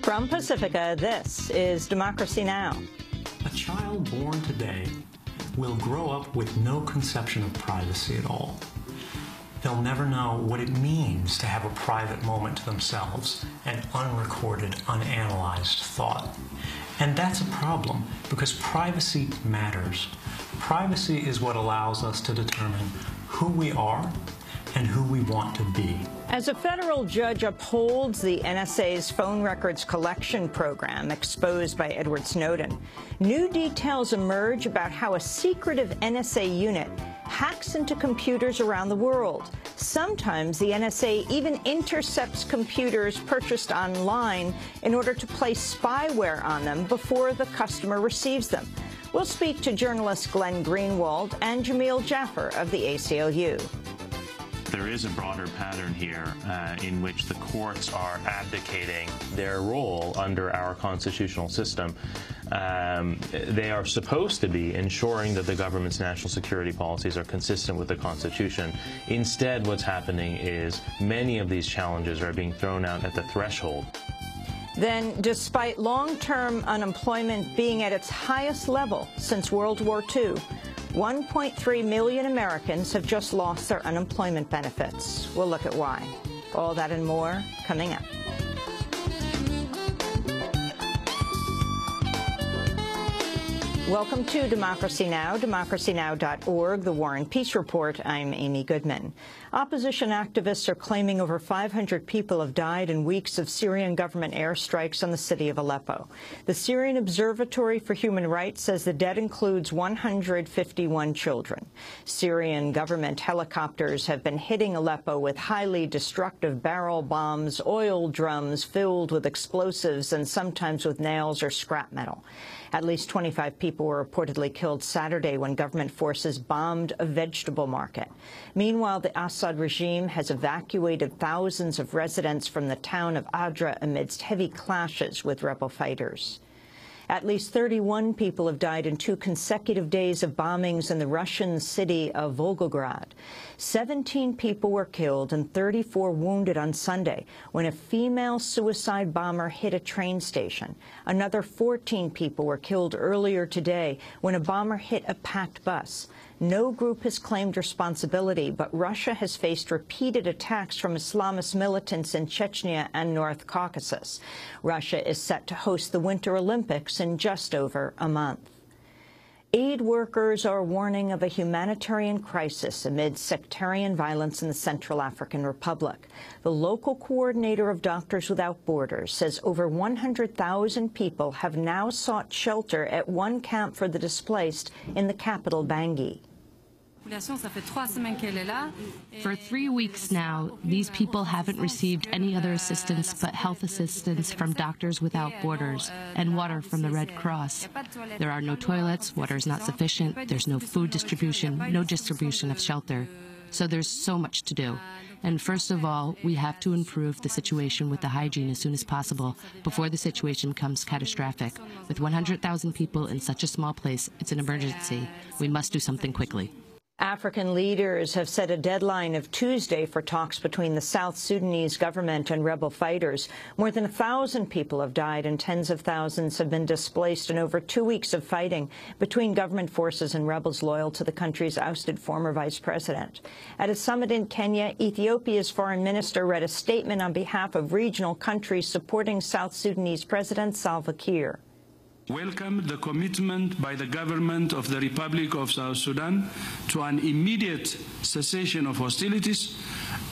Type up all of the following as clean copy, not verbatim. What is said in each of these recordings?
From Pacifica, this is Democracy Now! A child born today will grow up with no conception of privacy at all. They'll never know what it means to have a private moment to themselves, an unrecorded, unanalyzed thought. And that's a problem, because privacy matters. Privacy is what allows us to determine who we are and who we want to be. As a federal judge upholds the NSA's phone records collection program exposed by Edward Snowden, new details emerge about how a secretive NSA unit hacks into computers around the world. Sometimes the NSA even intercepts computers purchased online in order to place spyware on them before the customer receives them. We'll speak to journalists Glenn Greenwald and Jamil Jaffer of the ACLU. There is a broader pattern here in which the courts are abdicating their role under our constitutional system. They are supposed to be ensuring that the government's national security policies are consistent with the Constitution. Instead, what's happening is many of these challenges are being thrown out at the threshold. Then, despite long-term unemployment being at its highest level since World War II, 1.3 million Americans have just lost their unemployment benefits. We'll look at why. All that and more coming up. Welcome to Democracy Now!, democracynow.org, The War and Peace Report. I'm Amy Goodman. Opposition activists are claiming over 500 people have died in weeks of Syrian government airstrikes on the city of Aleppo. The Syrian Observatory for Human Rights says the dead includes 151 children. Syrian government helicopters have been hitting Aleppo with highly destructive barrel bombs, oil drums filled with explosives, and sometimes with nails or scrap metal. At least 25 people were reportedly killed Saturday when government forces bombed a vegetable market. Meanwhile, the Assad regime has evacuated thousands of residents from the town of Adra amidst heavy clashes with rebel fighters. At least 31 people have died in 2 consecutive days of bombings in the Russian city of Volgograd. 17 people were killed and 34 wounded on Sunday when a female suicide bomber hit a train station. Another 14 people were killed earlier today when a bomber hit a packed bus. No group has claimed responsibility, but Russia has faced repeated attacks from Islamist militants in Chechnya and North Caucasus. Russia is set to host the Winter Olympics in just over a month. Aid workers are warning of a humanitarian crisis amid sectarian violence in the Central African Republic. The local coordinator of Doctors Without Borders says over 100,000 people have now sought shelter at one camp for the displaced in the capital, Bangui. For 3 weeks now, these people haven't received any other assistance but health assistance from Doctors Without Borders and water from the Red Cross. There are no toilets, water is not sufficient, there's no food distribution, no distribution of shelter. So there's so much to do. And first of all, we have to improve the situation with the hygiene as soon as possible before the situation becomes catastrophic. With 100,000 people in such a small place, it's an emergency. We must do something quickly. African leaders have set a deadline of Tuesday for talks between the South Sudanese government and rebel fighters. More than 1,000 people have died and tens of thousands have been displaced in over 2 weeks of fighting between government forces and rebels loyal to the country's ousted former vice president. At a summit in Kenya, Ethiopia's foreign minister read a statement on behalf of regional countries supporting South Sudanese President Salva Kiir. Welcome the commitment by the government of the Republic of South Sudan to an immediate cessation of hostilities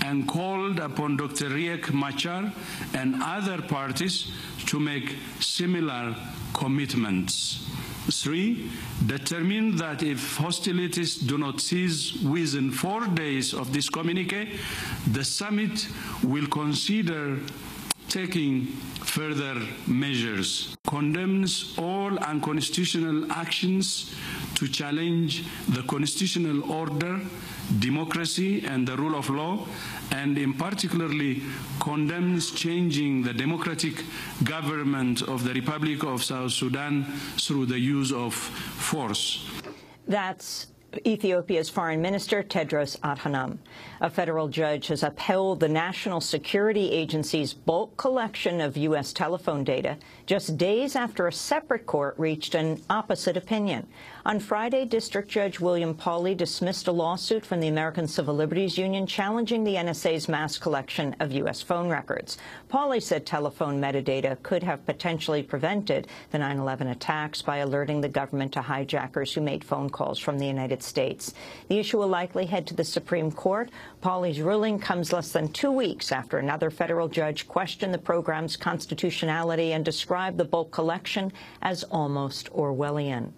and called upon Dr. Riek Machar and other parties to make similar commitments. 3, determine that if hostilities do not cease within 4 days of this communique, the summit will consider taking further measures, condemns all unconstitutional actions to challenge the constitutional order, democracy, and the rule of law, and in particularly condemns changing the democratic government of the Republic of South Sudan through the use of force. That's Ethiopia's Foreign Minister Tedros Adhanom. A federal judge has upheld the National Security Agency's bulk collection of U.S. telephone data just days after a separate court reached an opposite opinion. On Friday, District Judge William Pauley dismissed a lawsuit from the American Civil Liberties Union challenging the NSA's mass collection of U.S. phone records. Pauley said telephone metadata could have potentially prevented the 9/11 attacks by alerting the government to hijackers who made phone calls from the United States. The issue will likely head to the Supreme Court. Pauley's ruling comes less than 2 weeks after another federal judge questioned the program's constitutionality and described the bulk collection as almost Orwellian.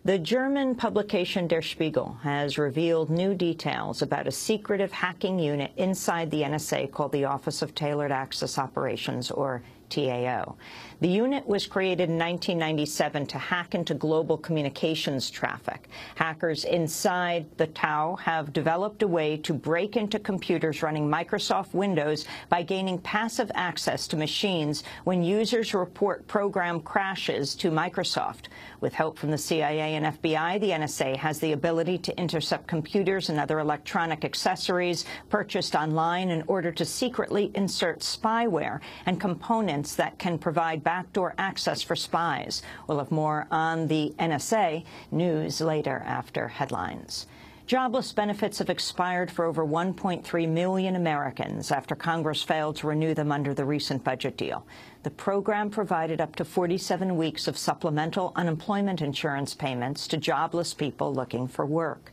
The German publication Der Spiegel has revealed new details about a secretive hacking unit inside the NSA called the Office of Tailored Access Operations, or TAO. The unit was created in 1997 to hack into global communications traffic. Hackers inside the TAO have developed a way to break into computers running Microsoft Windows by gaining passive access to machines when users report program crashes to Microsoft. With help from the CIA and FBI, the NSA has the ability to intercept computers and other electronic accessories purchased online in order to secretly insert spyware and components that can provide backdoor access for spies. We'll have more on the NSA news later after headlines. Jobless benefits have expired for over 1.3 million Americans after Congress failed to renew them under the recent budget deal. The program provided up to 47 weeks of supplemental unemployment insurance payments to jobless people looking for work.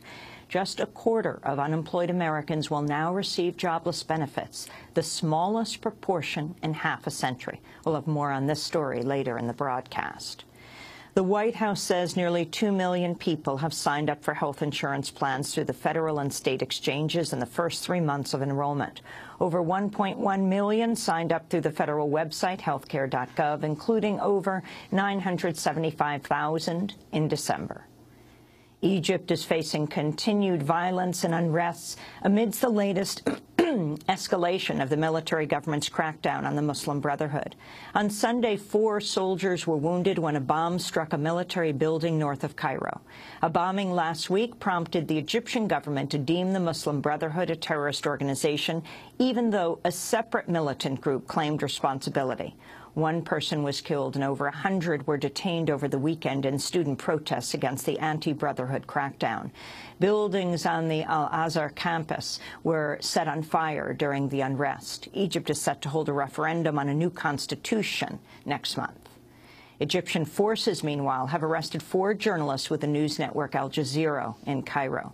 Just a quarter of unemployed Americans will now receive jobless benefits, the smallest proportion in half a century. We'll have more on this story later in the broadcast. The White House says nearly 2 million people have signed up for health insurance plans through the federal and state exchanges in the first 3 months of enrollment. Over 1.1 million signed up through the federal website, healthcare.gov, including over 975,000 in December. Egypt is facing continued violence and unrest amidst the latest escalation of the military government's crackdown on the Muslim Brotherhood. On Sunday, 4 soldiers were wounded when a bomb struck a military building north of Cairo. A bombing last week prompted the Egyptian government to deem the Muslim Brotherhood a terrorist organization, even though a separate militant group claimed responsibility. 1 person was killed and over 100 were detained over the weekend in student protests against the anti-Brotherhood crackdown. Buildings on the Al-Azhar campus were set on fire during the unrest. Egypt is set to hold a referendum on a new constitution next month. Egyptian forces, meanwhile, have arrested 4 journalists with the news network Al Jazeera in Cairo.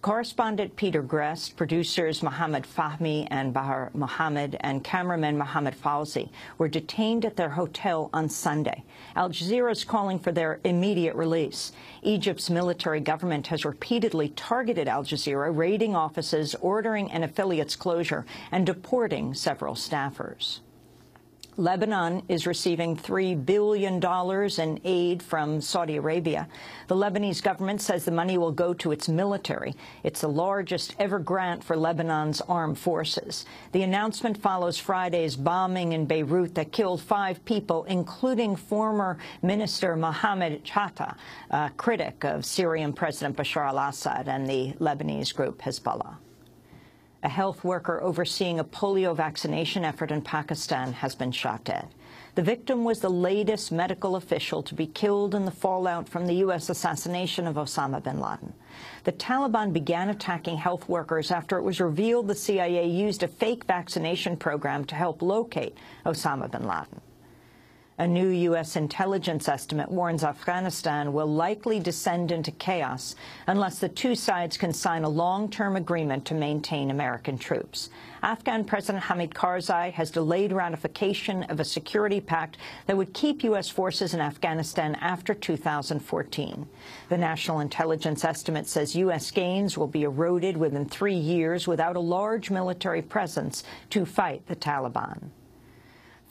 Correspondent Peter Grest, producers Mohammed Fahmy and Bahar Mohammed, and cameraman Mohammed Fawzi were detained at their hotel on Sunday. Al Jazeera is calling for their immediate release. Egypt's military government has repeatedly targeted Al Jazeera, raiding offices, ordering an affiliate's closure, and deporting several staffers. Lebanon is receiving $3 billion in aid from Saudi Arabia. The Lebanese government says the money will go to its military. It's the largest ever grant for Lebanon's armed forces. The announcement follows Friday's bombing in Beirut that killed 5 people, including former Minister Mohammed Chatta, a critic of Syrian President Bashar al-Assad and the Lebanese group Hezbollah. A health worker overseeing a polio vaccination effort in Pakistan has been shot dead. The victim was the latest medical official to be killed in the fallout from the U.S. assassination of Osama bin Laden. The Taliban began attacking health workers after it was revealed the CIA used a fake vaccination program to help locate Osama bin Laden. A new U.S. intelligence estimate warns Afghanistan will likely descend into chaos unless the 2 sides can sign a long-term agreement to maintain American troops. Afghan President Hamid Karzai has delayed ratification of a security pact that would keep U.S. forces in Afghanistan after 2014. The National Intelligence Estimate says U.S. gains will be eroded within 3 years without a large military presence to fight the Taliban.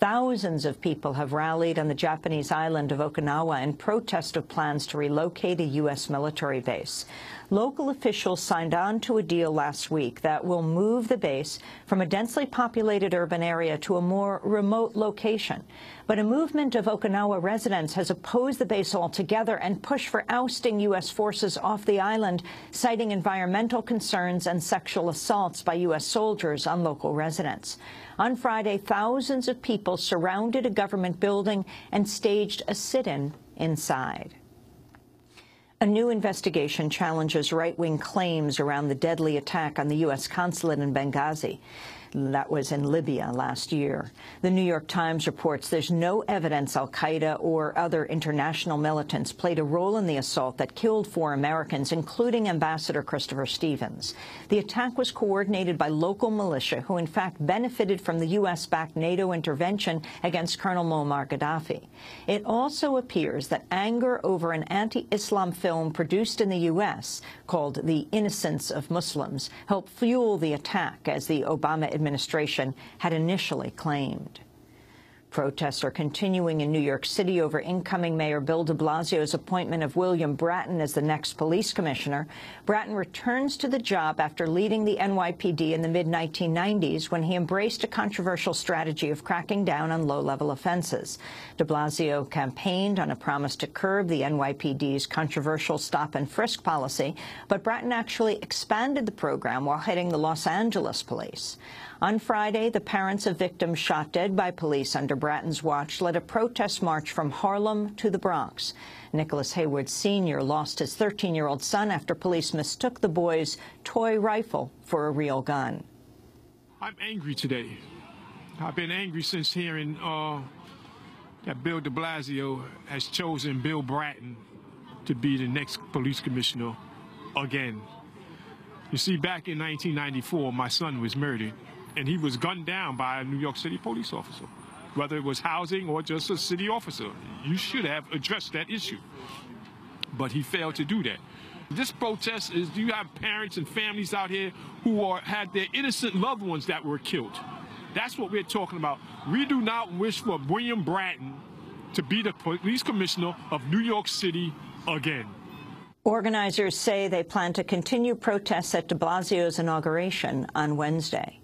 Thousands of people have rallied on the Japanese island of Okinawa in protest of plans to relocate a U.S. military base. local officials signed on to a deal last week that will move the base from a densely populated urban area to a more remote location. But a movement of Okinawa residents has opposed the base altogether and pushed for ousting U.S. forces off the island, citing environmental concerns and sexual assaults by U.S. soldiers on local residents. On Friday, thousands of people surrounded a government building and staged a sit-in inside. A new investigation challenges right-wing claims around the deadly attack on the U.S. Consulate in Benghazi. That was in Libya last year. The New York Times reports there's no evidence al-Qaeda or other international militants played a role in the assault that killed 4 Americans, including Ambassador Christopher Stevens. The attack was coordinated by local militia who, in fact, benefited from the U.S.-backed NATO intervention against Colonel Muammar Gaddafi. It also appears that anger over an anti-Islam film produced in the U.S. called The Innocence of Muslims helped fuel the attack, as the Obama administration had initially claimed. Protests are continuing in New York City over incoming Mayor Bill de Blasio's appointment of William Bratton as the next police commissioner. Bratton returns to the job after leading the NYPD in the mid-1990s, when he embraced a controversial strategy of cracking down on low-level offenses. De Blasio campaigned on a promise to curb the NYPD's controversial stop-and-frisk policy, but Bratton actually expanded the program while heading the Los Angeles police. On Friday, the parents of victims shot dead by police under Bratton's watch led a protest march from Harlem to the Bronx. Nicholas Hayward Sr. lost his 13-year-old son after police mistook the boy's toy rifle for a real gun. I'm angry today. I've been angry since hearing that Bill de Blasio has chosen Bill Bratton to be the next police commissioner again. You see, back in 1994, my son was murdered, and he was gunned down by a New York City police officer. Whether it was housing or just a city officer, you should have addressed that issue. But he failed to do that. This protest is, you have parents and families out here who had their innocent loved ones that were killed. That's what we're talking about. We do not wish for William Bratton to be the police commissioner of New York City again. Organizers say they plan to continue protests at de Blasio's inauguration on Wednesday.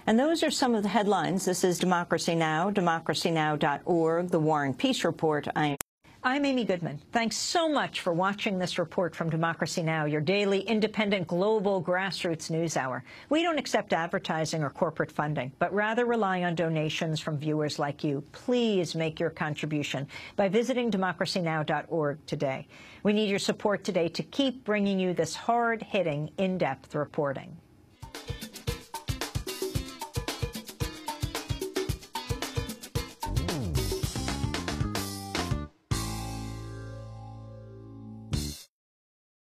And those are some of the headlines. This is Democracy Now!, democracynow.org, The War and Peace Report. I'm Amy Goodman. Thanks so much for watching this report from Democracy Now!, your daily independent global grassroots news hour. We don't accept advertising or corporate funding, but rather rely on donations from viewers like you. Please make your contribution by visiting democracynow.org today. We need your support today to keep bringing you this hard-hitting, in-depth reporting.